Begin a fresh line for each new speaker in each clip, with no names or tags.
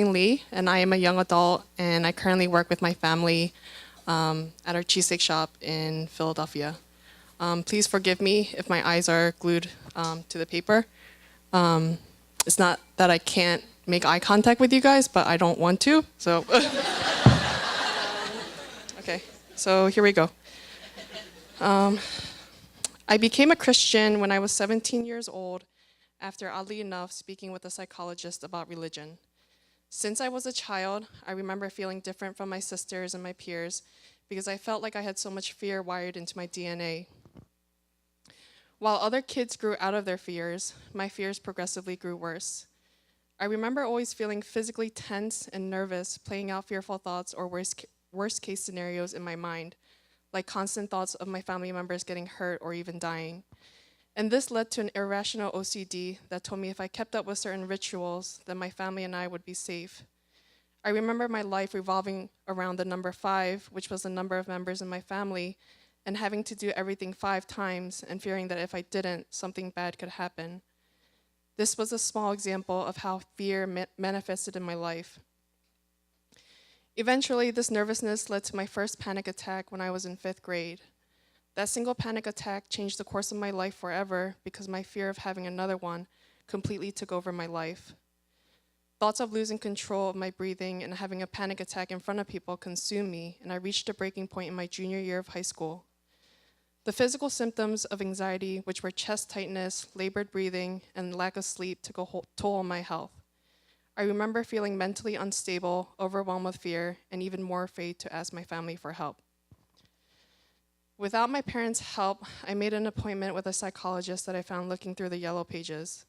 Lee, and I am a young adult, and I currently work with my family at our cheesesteak shop in Philadelphia. Please forgive me if my eyes are glued to the paper. It's not that I can't make eye contact with you guys, but I don't want to. So, okay, so here we go. I became a Christian when I was 17 years old after, oddly enough, speaking with a psychologist about religion. Since I was a child, I remember feeling different from my sisters and my peers because I felt like I had so much fear wired into my DNA. While other kids grew out of their fears, my fears progressively grew worse. I remember always feeling physically tense and nervous, playing out fearful thoughts or worst case scenarios in my mind, like constant thoughts of my family members getting hurt or even dying. And this led to an irrational OCD that told me if I kept up with certain rituals, then my family and I would be safe. I remember my life revolving around the number 5, which was the number of members in my family, and having to do everything 5 times and fearing that if I didn't, something bad could happen. This was a small example of how fear manifested in my life. Eventually, this nervousness led to my first panic attack when I was in 5th grade. That single panic attack changed the course of my life forever because my fear of having another one completely took over my life. Thoughts of losing control of my breathing and having a panic attack in front of people consumed me, and I reached a breaking point in my junior year of high school. The physical symptoms of anxiety, which were chest tightness, labored breathing, and lack of sleep, took a toll on my health. I remember feeling mentally unstable, overwhelmed with fear, and even more afraid to ask my family for help. Without my parents' help, I made an appointment with a psychologist that I found looking through the yellow pages.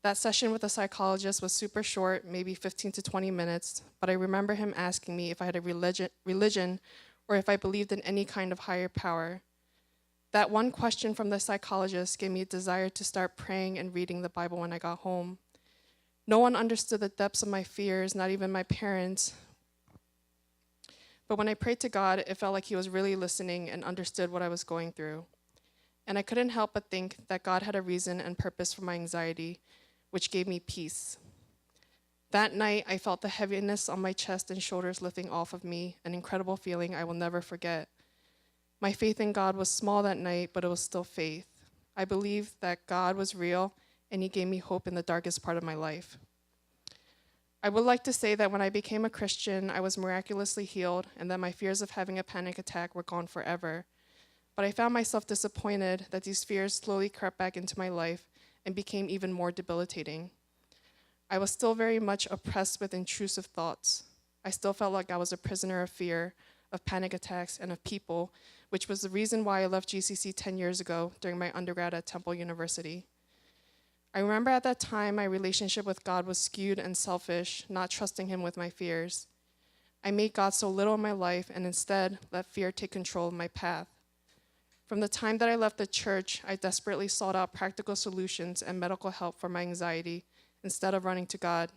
That session with the psychologist was super short, maybe 15 to 20 minutes, but I remember him asking me if I had a religion or if I believed in any kind of higher power. That one question from the psychologist gave me a desire to start praying and reading the Bible when I got home. No one understood the depths of my fears, not even my parents. But when I prayed to God, it felt like he was really listening and understood what I was going through. And I couldn't help but think that God had a reason and purpose for my anxiety, which gave me peace. That night, I felt the heaviness on my chest and shoulders lifting off of me, an incredible feeling I will never forget. My faith in God was small that night, but it was still faith. I believed that God was real, and he gave me hope in the darkest part of my life. I would like to say that when I became a Christian, I was miraculously healed and that my fears of having a panic attack were gone forever. But I found myself disappointed that these fears slowly crept back into my life and became even more debilitating. I was still very much oppressed with intrusive thoughts. I still felt like I was a prisoner of fear, of panic attacks, and of people, which was the reason why I left GCC 10 years ago during my undergrad at Temple University. I remember at that time my relationship with God was skewed and selfish, not trusting him with my fears. I made God so little in my life and instead let fear take control of my path. From the time that I left the church, I desperately sought out practical solutions and medical help for my anxiety instead of running to God.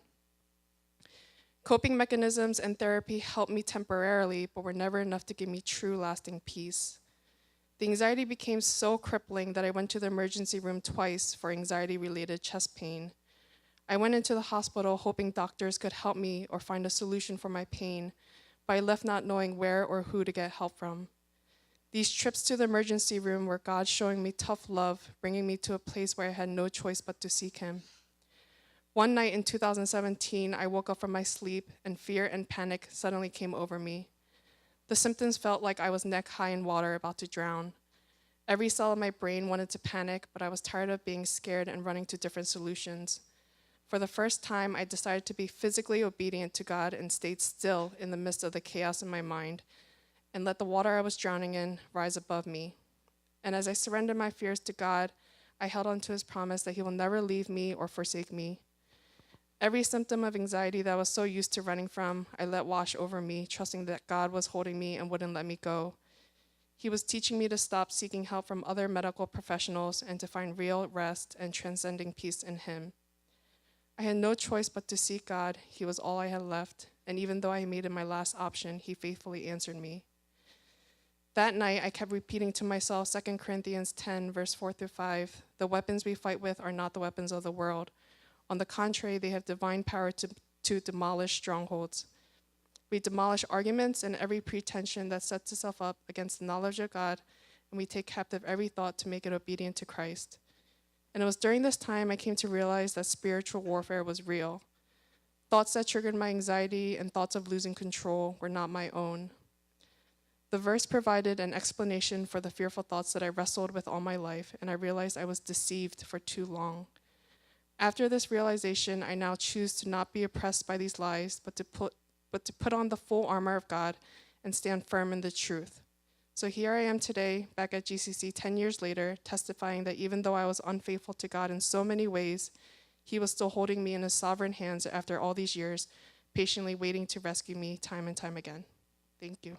Coping mechanisms and therapy helped me temporarily, but were never enough to give me true, lasting peace. The anxiety became so crippling that I went to the emergency room twice for anxiety-related chest pain. I went into the hospital hoping doctors could help me or find a solution for my pain, but I left not knowing where or who to get help from. These trips to the emergency room were God showing me tough love, bringing me to a place where I had no choice but to seek him. One night in 2017, I woke up from my sleep and fear and panic suddenly came over me. The symptoms felt like I was neck high in water, about to drown. Every cell in my brain wanted to panic, but I was tired of being scared and running to different solutions. For the first time, I decided to be physically obedient to God and stayed still in the midst of the chaos in my mind and let the water I was drowning in rise above me. And as I surrendered my fears to God, I held on to his promise that he will never leave me or forsake me. Every symptom of anxiety that I was so used to running from, I let wash over me, trusting that God was holding me and wouldn't let me go. He was teaching me to stop seeking help from other medical professionals and to find real rest and transcending peace in him. I had no choice but to seek God. He was all I had left, and even though I made him my last option, he faithfully answered me. That night, I kept repeating to myself 2 Corinthians 10, verse 4 through 5, "The weapons we fight with are not the weapons of the world. On the contrary, they have divine power to to demolish strongholds. We demolish arguments and every pretension that sets itself up against the knowledge of God, and we take captive every thought to make it obedient to Christ. And it was during this time I came to realize that spiritual warfare was real. Thoughts that triggered my anxiety and thoughts of losing control were not my own. The verse provided an explanation for the fearful thoughts that I wrestled with all my life, and I realized I was deceived for too long. After this realization, I now choose to not be oppressed by these lies, but to put on the full armor of God and stand firm in the truth. So here I am today, back at GCC 10 years later, testifying that even though I was unfaithful to God in so many ways, He was still holding me in His sovereign hands after all these years, patiently waiting to rescue me time and time again. Thank you.